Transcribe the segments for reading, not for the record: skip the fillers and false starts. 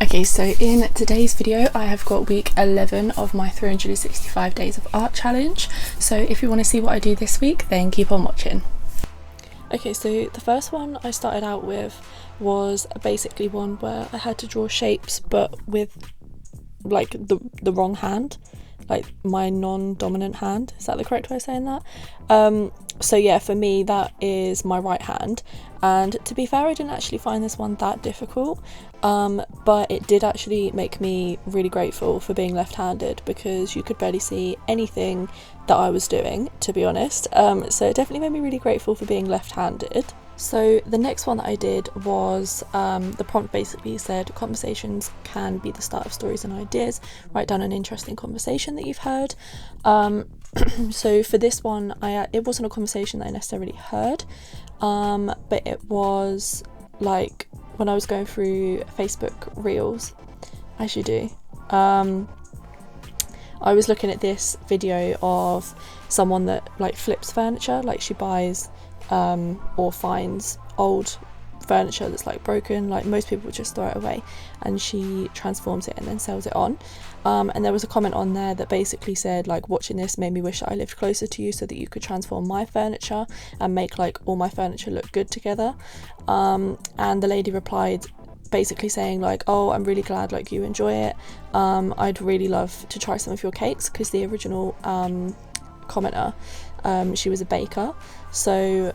Okay, so in today's video I have got week 11 of my 365 days of art challenge. So if you want to see what I do this week, then keep on watching. Okay, so the first one I started out with was basically one where I had to draw shapes but with like the wrong hand, like my non-dominant hand. Is that the correct way of saying that? So yeah, for me that is my right hand, and to be fair I didn't actually find this one that difficult, but it did actually make me really grateful for being left-handed because you could barely see anything that I was doing, to be honest. So it definitely made me really grateful for being left-handed. So the next one that I did was, the prompt basically said conversations can be the start of stories and ideas. Write down an interesting conversation that you've heard. So for this one, it wasn't a conversation that I necessarily heard, but it was like when I was going through Facebook Reels, as you do. I was looking at this video of someone that like flips furniture, like she buys or finds old furniture that's like broken, like most people would just throw it away, and she transforms it and then sells it on. And there was a comment on there that basically said like, watching this made me wish that I lived closer to you so that you could transform my furniture and make like all my furniture look good together. And the lady replied basically saying like, oh, I'm really glad like you enjoy it. I'd really love to try some of your cakes, because the original commenter, she was a baker, so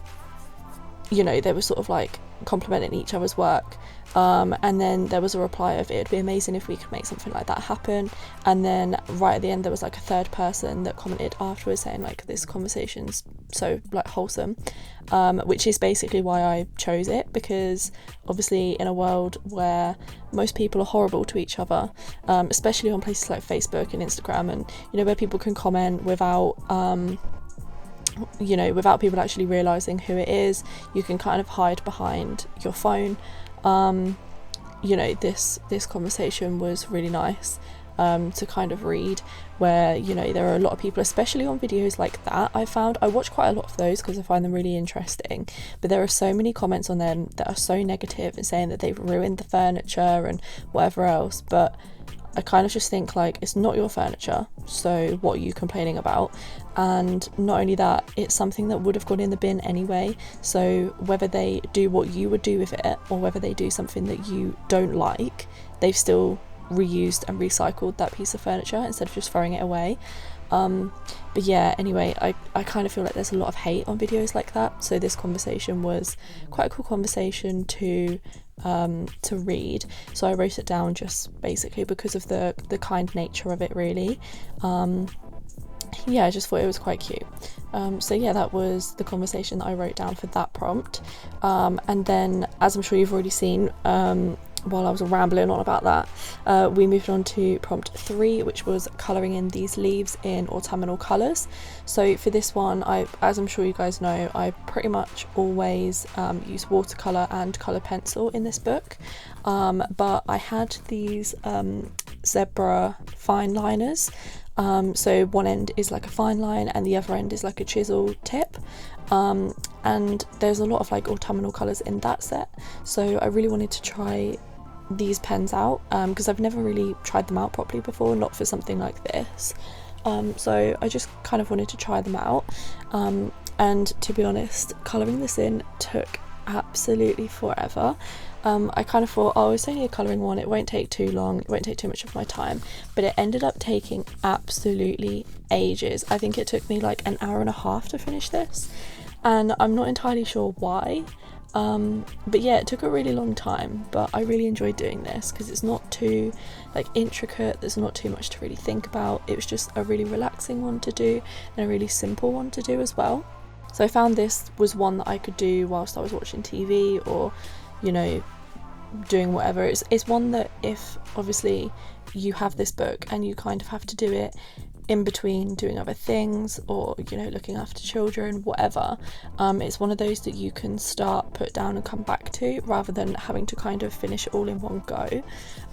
you know they were sort of like complimenting each other's work, and then there was a reply of it'd be amazing if we could make something like that happen, and then right at the end there was like a third person that commented afterwards saying like, this conversation's so like wholesome, which is basically why I chose it, because obviously in a world where most people are horrible to each other, especially on places like Facebook and Instagram, and you know where people can comment without without people actually realizing who it is, you can kind of hide behind your phone. This conversation was really nice to kind of read, where there are a lot of people, especially on videos like that. I watch quite a lot of those because I find them really interesting, but there are so many comments on them that are so negative and saying that they've ruined the furniture and whatever else. But I kind of just think like, it's not your furniture, so what are you complaining about? And not only that, it's something that would have gone in the bin anyway, so whether they do what you would do with it or whether they do something that you don't like, they've still reused and recycled that piece of furniture instead of just throwing it away. But yeah, anyway, I kind of feel like there's a lot of hate on videos like that, so this conversation was quite a cool conversation to read, so I wrote it down just basically because of the kind nature of it, really. Yeah, I just thought it was quite cute. So yeah, that was the conversation that I wrote down for that prompt, and then, as I'm sure you've already seen while I was rambling on about that, we moved on to prompt 3, which was colouring in these leaves in autumnal colours. So for this one, as I'm sure you guys know, I pretty much always use watercolour and colour pencil in this book, but I had these zebra fine liners. So one end is like a fine line and the other end is like a chisel tip, and there's a lot of like autumnal colours in that set, so I really wanted to try these pens out, because I've never really tried them out properly before, not for something like this. So I just kind of wanted to try them out, and to be honest, colouring this in took absolutely forever. I kind of thought, oh, it's only a colouring one, it won't take too long, it won't take too much of my time, but it ended up taking absolutely ages. I think it took me like an hour and a half to finish this, and I'm not entirely sure why, but yeah, it took a really long time, but I really enjoyed doing this because it's not too like intricate, there's not too much to really think about. It was just a really relaxing one to do and a really simple one to do as well. So I found this was one that I could do whilst I was watching TV or doing whatever. It's one that if obviously you have this book and you kind of have to do it in between doing other things or looking after children, whatever, it's one of those that you can start, put down and come back to, rather than having to kind of finish it all in one go.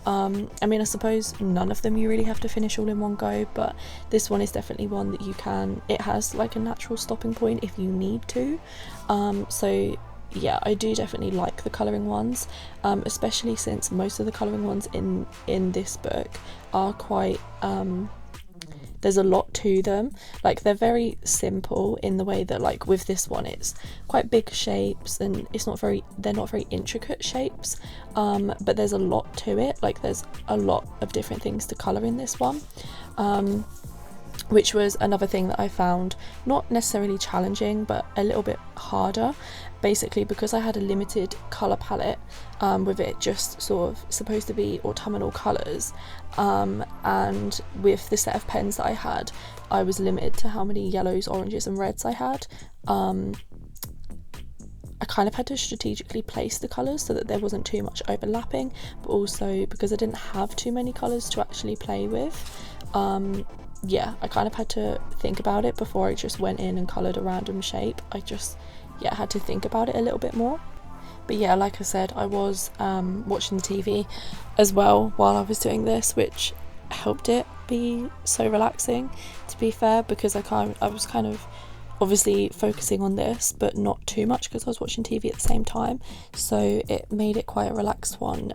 I mean, I suppose none of them you really have to finish all in one go, but this one is definitely one that you can, it has like a natural stopping point if you need to, so yeah, I do definitely like the colouring ones, especially since most of the colouring ones in this book are quite there's a lot to them. Like, they're very simple in the way that, like, with this one it's quite big shapes and they're not very intricate shapes, but there's a lot to it. Like, there's a lot of different things to colour in this one, which was another thing that I found not necessarily challenging but a little bit harder, basically because I had a limited colour palette, with it just sort of supposed to be autumnal colours, and with the set of pens that I had, I was limited to how many yellows, oranges and reds I had. I kind of had to strategically place the colours so that there wasn't too much overlapping, but also because I didn't have too many colours to actually play with. Yeah, I kind of had to think about it before I just went in and coloured a random shape. I just, yeah, had to think about it a little bit more. But yeah, like I said, I was watching the TV as well while I was doing this, which helped it be so relaxing, to be fair, because I was kind of obviously focusing on this but not too much because I was watching TV at the same time, so it made it quite a relaxed one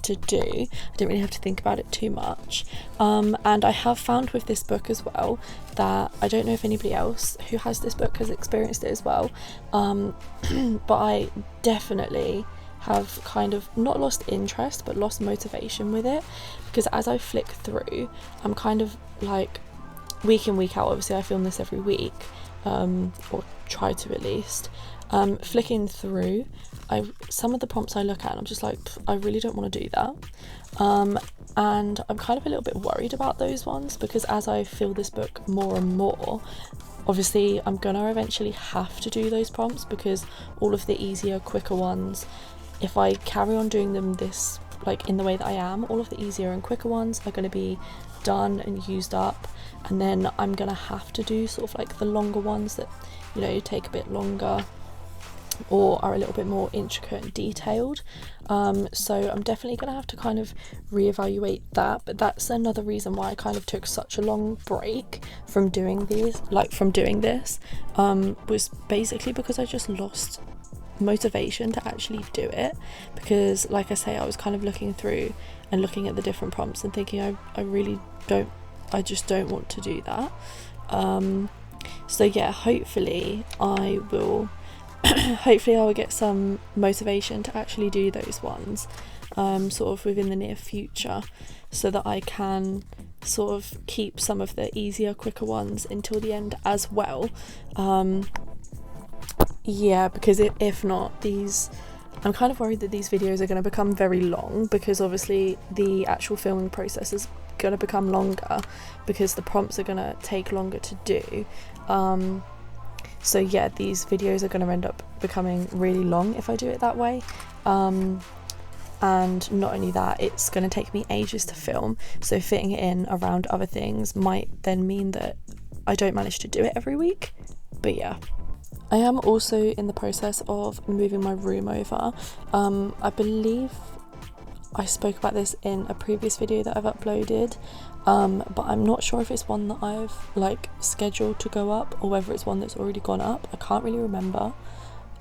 to do. I didn't really have to think about it too much, and I have found with this book as well that I don't know if anybody else who has this book has experienced it as well, but I definitely have kind of not lost interest but lost motivation with it, because as I flick through, I'm kind of like, week in week out, obviously I film this every week, or try to at least, flicking through, some of the prompts I look at and I'm just like, I really don't want to do that, and I'm kind of a little bit worried about those ones, because as I feel this book more and more, obviously I'm gonna eventually have to do those prompts, because all of the easier, quicker ones, if I carry on doing them this, like, in the way that I am, all of the easier and quicker ones are going to be done and used up, and then I'm gonna have to do sort of like the longer ones that, you know, take a bit longer or are a little bit more intricate and detailed, so I'm definitely gonna have to kind of reevaluate that. But that's another reason why I kind of took such a long break from doing this, was basically because I just lost motivation to actually do it, because like I say, I was kind of looking through and looking at the different prompts and thinking I just don't want to do that, so yeah, hopefully I will get some motivation to actually do those ones, sort of within the near future, so that I can sort of keep some of the easier, quicker ones until the end as well. Yeah, because if not, I'm kind of worried that these videos are going to become very long, because obviously the actual filming process is going to become longer because the prompts are going to take longer to do. So yeah, these videos are going to end up becoming really long if I do it that way. And not only that, it's going to take me ages to film, so fitting it in around other things might then mean that I don't manage to do it every week. But yeah, I am also in the process of moving my room over. I believe I spoke about this in a previous video that I've uploaded, but I'm not sure if it's one that I've like scheduled to go up or whether it's one that's already gone up. I can't really remember.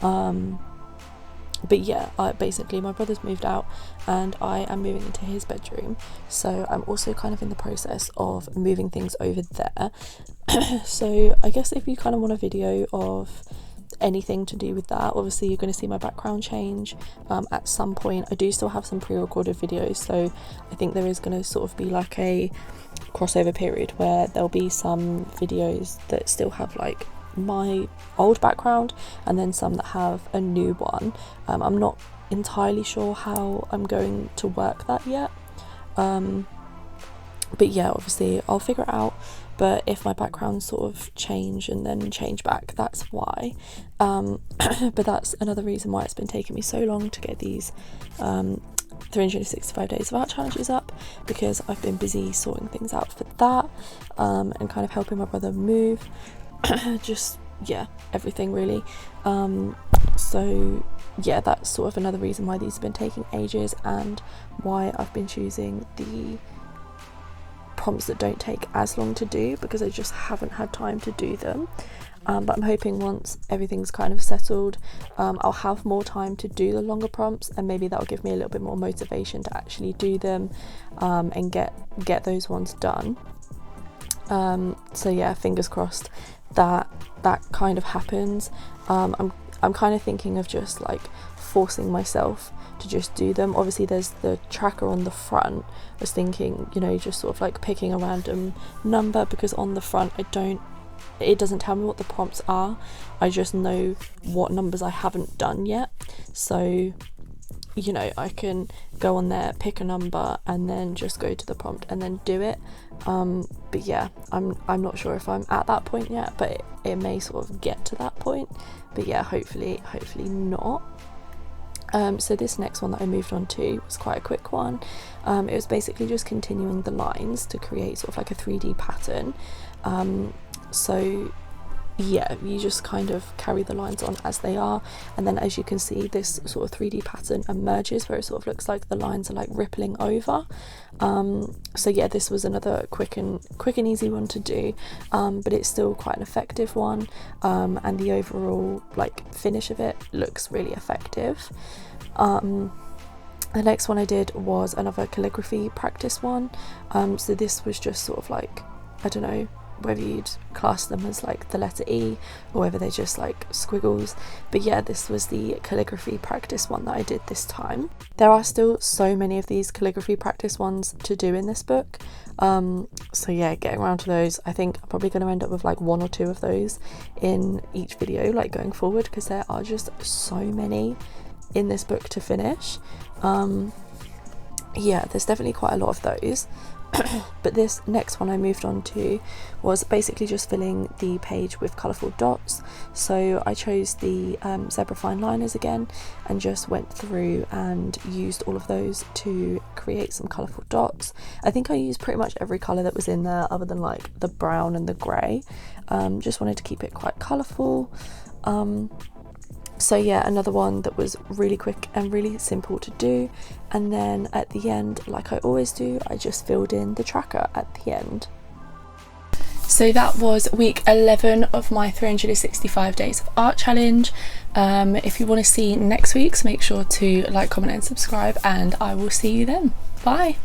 But yeah, basically my brother's moved out and I am moving into his bedroom, so I'm also kind of in the process of moving things over there. So I guess if you kind of want a video of anything to do with that, obviously you're going to see my background change at some point. I do still have some pre-recorded videos, so I think there is going to sort of be like a crossover period where there'll be some videos that still have like my old background and then some that have a new one. I'm not entirely sure how I'm going to work that yet, but yeah, obviously I'll figure it out. But if my background sort of change and then change back, that's why. But that's another reason why it's been taking me so long to get these 365 days of art challenges up, because I've been busy sorting things out for that, and kind of helping my brother move. Just, yeah, everything really. So yeah, that's sort of another reason why these have been taking ages, and why I've been choosing the prompts that don't take as long to do, because I just haven't had time to do them. but I'm hoping once everything's kind of settled, I'll have more time to do the longer prompts, and maybe that'll give me a little bit more motivation to actually do them, and get those ones done. So yeah, fingers crossed that kind of happens. I'm kind of thinking of just like forcing myself to just do them. Obviously there's the tracker on the front. I was thinking, you know, just sort of like picking a random number, because on the front it doesn't tell me what the prompts are. I just know what numbers I haven't done yet. So, you know, I can go on there, pick a number, and then just go to the prompt and then do it. But yeah, I'm not sure if I'm at that point yet, but it may sort of get to that point. But yeah, hopefully not. So this next one that I moved on to was quite a quick one. It was basically just continuing the lines to create sort of like a 3D pattern. So yeah, you just kind of carry the lines on as they are, and then as you can see, this sort of 3D pattern emerges where it sort of looks like the lines are like rippling over. So yeah, this was another quick and easy one to do, but it's still quite an effective one, and the overall like finish of it looks really effective. The next one I did was another calligraphy practice one. So this was just sort of like, I don't know whether you'd class them as like the letter E or whether they're just like squiggles, but yeah, this was the calligraphy practice one that I did this time. There are still so many of these calligraphy practice ones to do in this book, so yeah, getting around to those. I think I'm probably going to end up with like 1 or 2 of those in each video like going forward, because there are just so many in this book to finish. Yeah, there's definitely quite a lot of those. But this next one I moved on to was basically just filling the page with colourful dots. So I chose the zebra fine liners again and just went through and used all of those to create some colourful dots. I think I used pretty much every colour that was in there other than like the brown and the grey. Just wanted to keep it quite colourful. So yeah, another one that was really quick and really simple to do. And then at the end, like I always do, I just filled in the tracker at the end. So that was week 11 of my 365 days of art challenge. If you want to see next week's, make sure to like, comment and subscribe, and I will see you then. Bye.